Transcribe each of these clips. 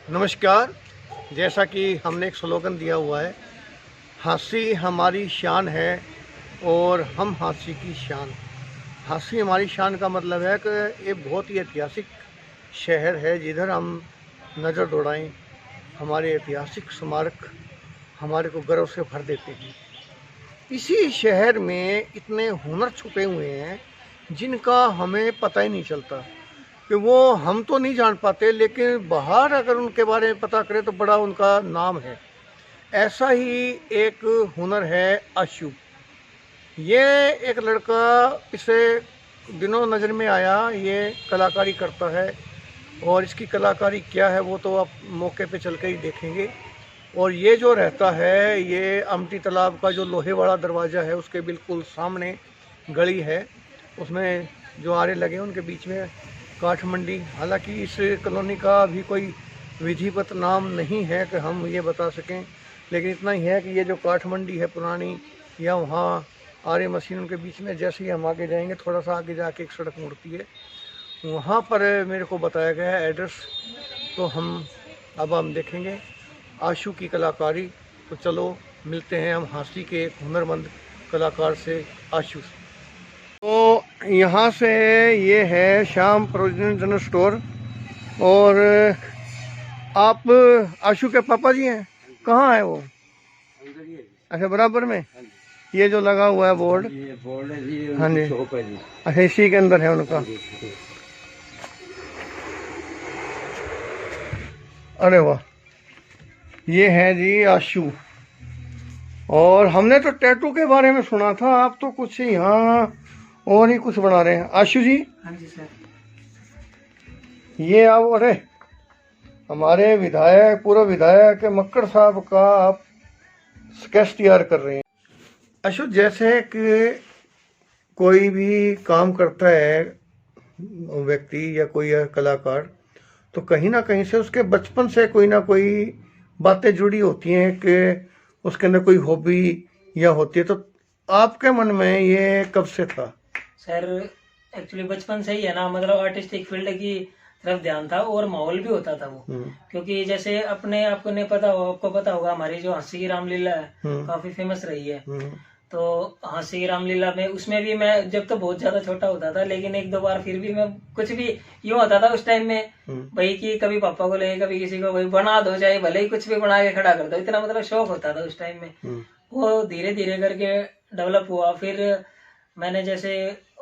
नमस्कार। जैसा कि हमने एक स्लोगन दिया हुआ है, हंसी हमारी शान है और हम हंसी की शान। हंसी हमारी शान का मतलब है कि ये बहुत ही ऐतिहासिक शहर है, जिधर हम नज़र दौड़ाएं हमारे ऐतिहासिक स्मारक हमारे को गर्व से भर देते हैं। इसी शहर में इतने हुनर छुपे हुए हैं जिनका हमें पता ही नहीं चलता कि वो हम तो नहीं जान पाते, लेकिन बाहर अगर उनके बारे में पता करें तो बड़ा उनका नाम है। ऐसा ही एक हुनर है आशु। ये एक लड़का इसे दिनों नज़र में आया, ये कलाकारी करता है और इसकी कलाकारी क्या है वो तो आप मौके पे चल के ही देखेंगे। और ये जो रहता है, ये अमटी तालाब का जो लोहे वाला दरवाज़ा है उसके बिल्कुल सामने गली है, उसमें जो आरे लगे उनके बीच में काठ मंडी। हालांकि इस कॉलोनी का भी कोई विधिवत नाम नहीं है कि हम ये बता सकें, लेकिन इतना ही है कि ये जो काठ मंडी है पुरानी, या वहाँ आरे मशीनों के बीच में जैसे ही हम आगे जाएंगे, थोड़ा सा आगे जाके एक सड़क मुड़ती है, वहाँ पर मेरे को बताया गया है एड्रेस। तो हम देखेंगे आशु की कलाकारी। तो चलो मिलते हैं हम हंसी के एक हुनरमंद कलाकार से, आशु से। तो यहाँ से ये है श्याम प्रोविजन जनरल स्टोर, और आप आशु के पापा जी हैं? कहाँ है वो? अच्छा, बराबर में ये जो लगा हुआ है बोर्ड? हाँ जी, अच्छा, इसी के अंदर है उनका। अरे वाह, ये है जी आशु। और हमने तो टैटू के बारे में सुना था, आप तो कुछ यहाँ और ही कुछ बना रहे हैं। आशु जी? हाँ जी सर। ये आप, अरे हमारे विधायक, पूर्व विधायक मक्कड़ साहब का आप स्केच तैयार कर रहे हैं। आशु, जैसे कि कोई भी काम करता है व्यक्ति या कोई कलाकार, तो कहीं ना कहीं से उसके बचपन से कोई ना कोई बातें जुड़ी होती हैं कि उसके अंदर कोई हॉबी या होती है। तो आपके मन में ये कब से था? सर एक्चुअली बचपन से ही है ना, मतलब आर्टिस्टिक फील्ड की तरफ ध्यान था और माहौल भी होता था वो। क्योंकि जैसे आपको पता होगा हमारी जो हंसी की रामलीला है काफी फेमस रही है। तो हंसी की रामलीला में उसमें भी मैं जब तो बहुत ज्यादा छोटा होता था, लेकिन एक दो बार फिर भी मैं कुछ भी यूँ होता था उस टाइम में भाई कि कभी पापा को ले, कभी किसी को भाई बना दो, चाहे भले ही कुछ भी बना के खड़ा कर दो, इतना मतलब शौक होता था उस टाइम में। वो धीरे धीरे करके डेवलप हुआ। फिर मैंने जैसे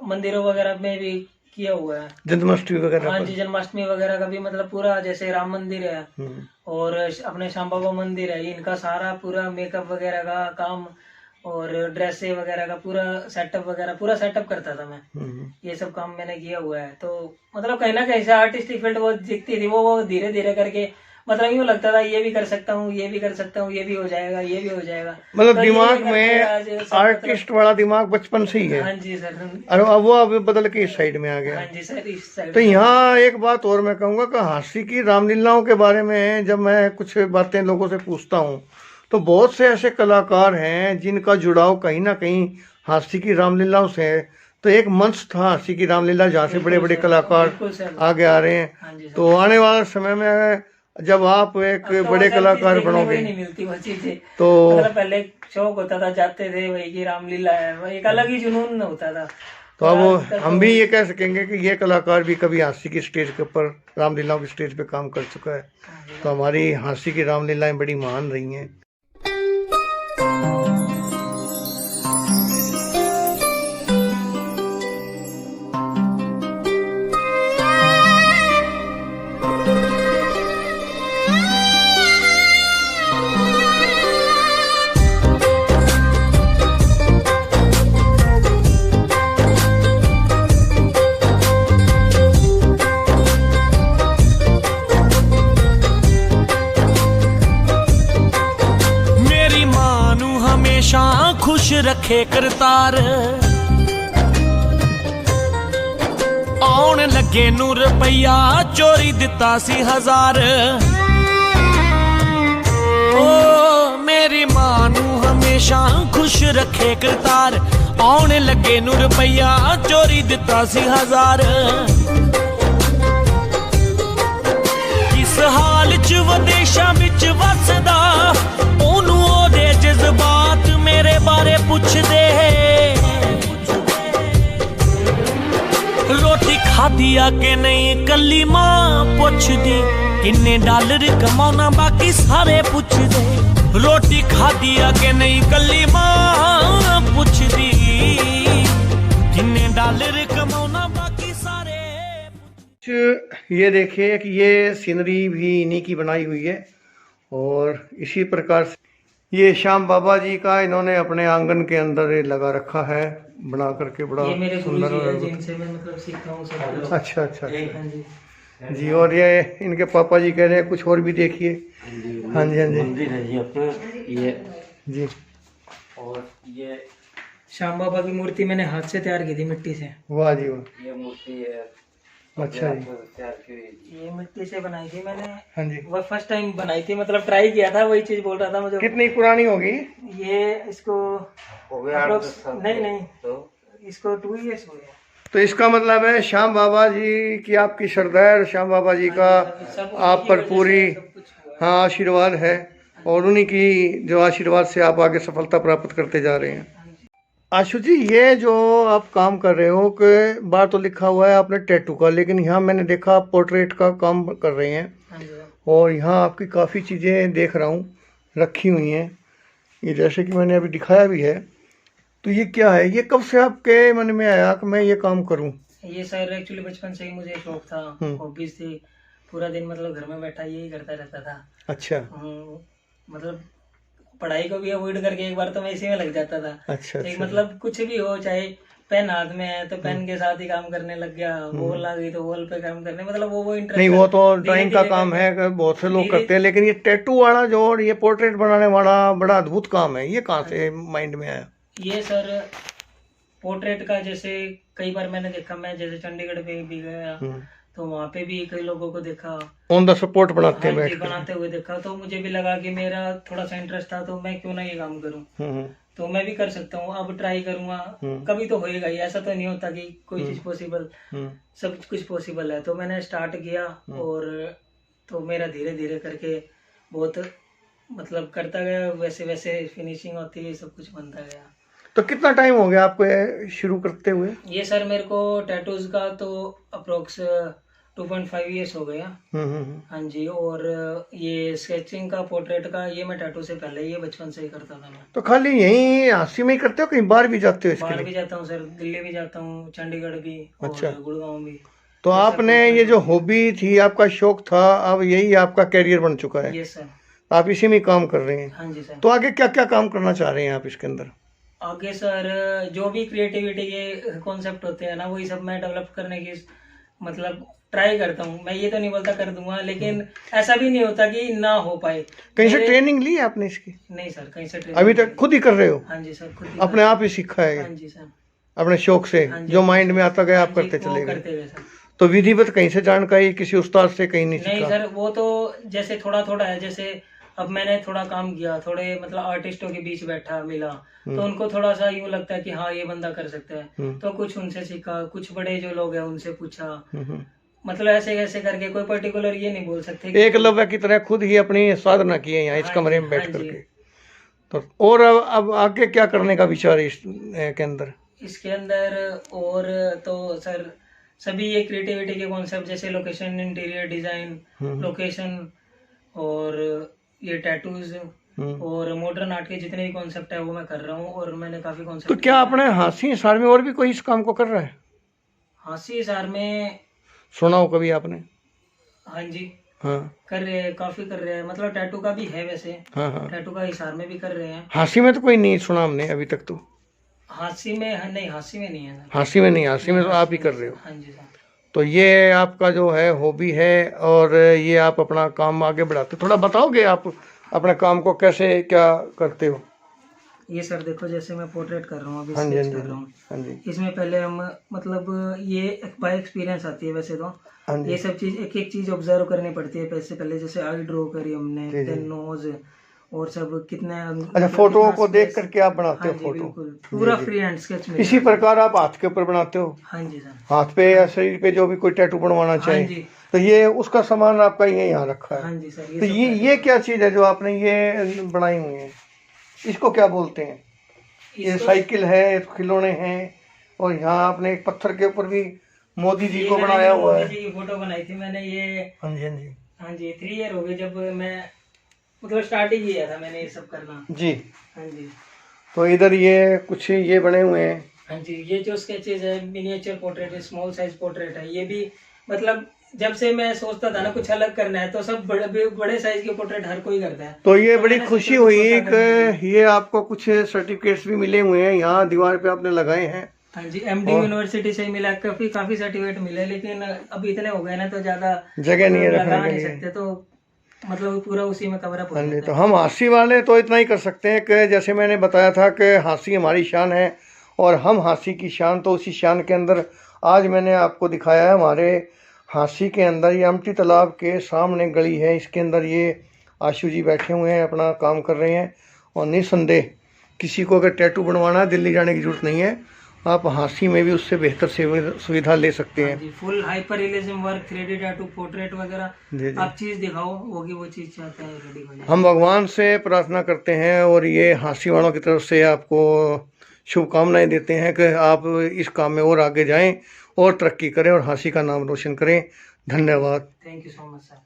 मंदिरों वगैरह में भी किया हुआ है, जन्माष्टमी वगैरह। हाँ जी, जन्माष्टमी वगैरह का भी मतलब पूरा, जैसे राम मंदिर है और अपने श्याम बाबा मंदिर है, इनका सारा पूरा मेकअप वगैरह का काम और ड्रेसे वगैरह का पूरा सेटअप करता था मैं। ये सब काम मैंने किया हुआ है। तो मतलब कहीं ना कहीं से आर्टिस्टिक फील्ड वो दिखती थी, वो धीरे धीरे करके मतलब यूँ लगता था ये भी कर सकता हूँ, ये भी कर सकता हूँ, ये भी हो जाएगा, ये भी हो जाएगा। मतलब तो दिमाग में आर्टिस्ट वाला दिमाग बचपन से ही है। हाँ जी सर। अरे अब वो अब बदल के इस साइड में आ गया। हाँ जी सर, इस साइड। तो यहाँ एक बात और मैं कहूँगा कि हंसी की रामलीलाओं के बारे में जब मैं कुछ बातें लोगों से पूछता हूँ, तो बहुत से ऐसे कलाकार हैं जिनका जुड़ाव कहीं ना कहीं हंसी की रामलीलाओं से है। तो एक मंच था हंसी की रामलीला, जहाँ से बड़े बड़े कलाकार आगे आ रहे हैं। तो आने वाले समय में जब आप एक बड़े कलाकार बनोगे, नहीं मिलती वो चीजें। तो मतलब पहले शौक होता था, जाते थे वही की रामलीला है, एक अलग ही जुनून होता था। तो अब हम भी ये कह सकेंगे कि ये कलाकार भी कभी हंसी की स्टेज के ऊपर, रामलीलाओं की स्टेज पे काम कर चुका है। तो हमारी हंसी की रामलीलाएं बड़ी महान रही हैं। खुश रखे करतार, आउण लगे नू रुपया चोरी दिता सी 1000। ओ मेरी मां नू हमेशा खुश रखे करतार, आउण लगे नू रुपया चोरी दिता सी 1000। किस हाल च ख्वाहिशां विच वसदा ओनू ओदे जज्बात मेरे बारे पुछदे रोटी खाधी आ के नहीं कल्ली मां पुछदी किन्ने डॉलर कमाउना बाकी सारे पुछदे रोटी खाधी आ के नहीं कल्ली मां पुछदी किन्ने डॉलर कमाउना बाकी सारे ये देखिए कि ये सीनरी भी इन्हीं की बनाई हुई है और इसी प्रकार से ये श्याम बाबा जी का इन्होंने अपने आंगन के अंदर ये लगा रखा है बना करके बड़ा ये मेरे सुंदर गुरुजी हैं जिनसे मैं मतलब सीखता हूँ सब। अच्छा अच्छा हाँ जी। जी और ये इनके पापा जी कह रहे हैं कुछ और भी देखिए। हाँ जी हाँ जी मंदिर है जी अपना ये जी। और ये श्याम बाबा की मूर्ति मैंने हाथ से तैयार की थी मिट्टी से। वाह जी वाह। ये मूर्ति है अच्छा जी। तैयार की हुई। ये मिट्टी से बनाई थी मैंने। हाँ जी। वो फर्स्ट टाइम बनाई थी मतलब ट्राई किया था वही चीज बोल रहा था मुझे। कितनी पुरानी होगी ये इसको हो गया 8-10 साल नहीं तो इसको 2 इयर्स हो गया। तो इसका मतलब है श्याम बाबा जी की आपकी श्रद्धा है और श्याम बाबा जी का सब आप पर पूरी हाँ आशीर्वाद है और उन्हीं की जो आशीर्वाद से आप आगे सफलता प्राप्त करते जा रहे हैं। आशु जी ये जो आप काम कर रहे हो कि बाहर तो लिखा हुआ है आपने टैटू का लेकिन यहाँ मैंने देखा आप पोर्ट्रेट का काम कर रहे हैं हाँ जी। और यहाँ आपकी काफ़ी चीज़ें देख रहा हूँ रखी हुई हैं ये जैसे कि मैंने अभी दिखाया भी है। तो ये क्या है ये कब से आपके मन में आया कि मैं ये काम करूँ? ये सर एक्चुअली बचपन से ही मुझे शौक था हॉबीज थी पूरा दिन मतलब घर में बैठा यही करता रहता था। अच्छा मतलब पढ़ाई को भी अवॉइड करके एक बार तो मैं इसी में लग जाता था। अच्छा एक अच्छा मतलब कुछ भी हो चाहे पेन हाथ में है तो पेन के साथ ही काम करने लग गया वॉल आ गई तो वॉल पे काम करने मतलब वो इंटरेस्ट नहीं वो तो ड्राइंग का काम है कि बहुत से लोग करते हैं लेकिन ये टैटू वाला जो और ये पोर्ट्रेट बनाने वाला बड़ा अद्भुत काम है ये कहाँ से माइंड में आया? ये सर पोर्ट्रेट का जैसे कई बार मैंने देखा मैं जैसे चंडीगढ़ पे भी गया तो वहाँ पे भी कई लोगों को देखा ऑन द सपोर्ट बनाते हैं हाँ जी, बैठ बनाते हुए देखा तो मुझे भी लगा कि मेरा थोड़ा सा इंटरेस्ट था तो मैं क्यों ना ये काम करूं तो मैं भी कर सकता हूँ अब ट्राई करूंगा कभी तो होएगा ही ऐसा तो नहीं होता कि कोई चीज पॉसिबल सब कुछ पॉसिबल है। तो मैंने स्टार्ट किया और तो मेरा धीरे धीरे करके बहुत मतलब करता गया वैसे वैसे फिनिशिंग होती है सब कुछ बनता गया। तो कितना टाइम हो गया आपको ये शुरू करते हुए? ये सर मेरे को टैटूज का तो अप्रोक्स 2.5 इयर्स हो गया। हाँ जी। और ये स्केचिंग का पोर्ट्रेट का ये मैं टैटू से पहले ये बचपन से ही करता था मैं। तो खाली यहीं हांसी में ही करते हो कहीं बाहर भी जाते हो इसके बाहर लिए? भी जाता हूँ सर दिल्ली भी जाता हूँ चंडीगढ़ भी अच्छा। और गुड़गांव भी। तो आपने ये जो हॉबी थी आपका शौक था अब यही आपका कैरियर बन चुका है? ये सर आप इसी में काम कर रहे हैं? हाँ जी सर। तो आगे क्या क्या काम करना चाह रहे हैं आप इसके अंदर? आगे सर जो भी क्रिएटिविटी के कॉन्सेप्ट होते हैं ना वही सब मैं डेवलप करने की मतलब ट्राई करता हूँ। मैं ये तो नहीं बोलता कर दूंगा लेकिन ऐसा भी नहीं होता कि ना हो पाए। कहीं से ट्रेनिंग ली है आपने इसकी? नहीं सर कहीं से अभी तक खुद ही कर रहे हो? हाँ जी सर खुद ही अपने आप ही सीखा है? हाँ जी सर अपने शौक से जो माइंड में आता गया आप करते चले गए? तो विधिवत कहीं से जानकारी किसी उस्ताद से कहीं नहीं नहीं सीखा? सर वो तो जैसे थोड़ा थोड़ा है जैसे अब मैंने थोड़ा काम किया थोड़े मतलब आर्टिस्टों के बीच बैठा मिला तो उनको थोड़ा सा यूं लगता है कि हाँ ये बंदा कर सकता है तो कुछ उनसे सीखा कुछ बड़े जो लोग हैं उनसे पूछा मतलब ऐसे ऐसे करके कोई पर्टिकुलर ये नहीं बोल सकते एक लव्य की तरह खुद ही अपनी साधना की है यहाँ इस कमरे में बैठ करके। तो और अब आगे क्या करने का विचार है इसके अंदर? इसके अंदर और तो सर सभी ये क्रिएटिविटी के कॉन्सेप्ट जैसे लोकेशन इंटीरियर डिजाइन लोकेशन और ये टैटूज और मॉडर्न आर्ट के जितने भी कॉन्सेप्ट है वो मैं कर रहा हूँ और मैंने काफी कॉन्सेप्ट। तो क्या अपने हांसी हिसार में और भी कोई इस काम को कर रहा है? हांसी हिसार में सुना हो कभी आपने? हाँ जी हाँ कर रहे हैं काफी कर रहे हैं मतलब टैटू का भी है वैसे। हाँ हाँ टैटू का हिसार में भी कर रहे हैं। हांसी में तो कोई नहीं सुना हमने अभी तक। तो हांसी में नहीं हांसी में नहीं है। हांसी में नहीं, हांसी में तो आप ही कर रहे हो। हाँ जी सर। तो ये आपका जो है हॉबी है और ये आप अपना काम आगे बढ़ाते हो। थोड़ा बताओगे आप अपने काम को कैसे क्या करते हो? ये सर देखो जैसे मैं पोर्ट्रेट कर रहा हूँ अभी हाँ जी, स्केच कर रहा हूँ। हाँ जी। इसमें पहले हम मतलब ये बाय एक्सपीरियंस आती है वैसे तो हाँ जी। ये सब चीज एक एक चीज ऑब्जर्व करनी पड़ती है पहले जैसे आई ड्रॉ करी हमने देन नोज और सब कितने अच्छा फोटो को देख करके आप बनाते हो फोटो? बिल्कुल पूरा फ्री हैंड स्केच में। इसी प्रकार आप हाथ के ऊपर बनाते हो? हाँ जी सर। हाथ पे या शरीर पे जो भी कोई टैटू बनवाना हाँ चाहे जी तो ये उसका सामान आपका ये यहाँ रखा है। हाँ जी सर, तो ये क्या चीज़ है जो आपने ये बनाई हुई है, इसको क्या बोलते हैं? ये साइकिल है, खिलौने हैं, और यहाँ आपने एक पत्थर के ऊपर भी मोदी जी को बनाया हुआ है। मोदी जी की फोटो बनाई थी मैंने ये। हाँ जी, हाँ जी, हाँ जी 3 ईयर हो गए जब मैं मतलब स्टार्ट ही किया था मैंने ये सब करना जी। हाँ जी। तो इधर ये कुछ ये बने हुए हैं। हाँ जी, ये जो स्केचेस है, मिनिएचर पोर्ट्रेट है, स्मॉल साइज पोर्ट्रेट है, ये भी मतलब जब से मैं सोचता था ना कुछ अलग करना है, तो सब बड़े साइज के पोर्ट्रेट हर कोई करता है। तो ये बड़ी मैंने खुशी सोचा हुई कुछ छोटा कि ये आपको कुछ सर्टिफिकेट्स भी मिले हुए हैं, यहाँ दीवार पे आपने लगाए हैं। हाँ जी, MD यूनिवर्सिटी से ही मिला, काफी सर्टिफिकेट मिले, लेकिन अब इतने हो गए ना तो ज्यादा जगह नहीं है लगा रखने के नहीं लिए। सकते, तो मतलब पूरा उसी में कवर अप हो हाँ जी, जाता तो है। हम हांसी वाले तो इतना ही कर सकते हैं कि जैसे मैंने बताया था कि हांसी हमारी शान है और हम हांसी की शान, तो उसी शान के अंदर आज मैंने आपको दिखाया है। हमारे हांसी के अंदर ये अमटी तालाब के सामने गली है, इसके अंदर ये आशु जी बैठे हुए हैं, अपना काम कर रहे हैं। और निस्संदेह किसी को अगर टैटू बनवाना है दिल्ली जाने की जरूरत नहीं है, आप हांसी में भी उससे बेहतर सुविधा ले सकते हैं। जी, full hyper realism work, 3D tattoo, portrait वगैरह, जी जी। आप चीज दिखाओ होगी वो चीज चाहते हैं रेडी हो जाए। हम भगवान से प्रार्थना करते हैं और ये हांसी वालों की तरफ से आपको शुभकामनाएं देते हैं कि आप इस काम में और आगे जाएं और तरक्की करें और हांसी का नाम रोशन करें। धन्यवाद। Thank you so much sir.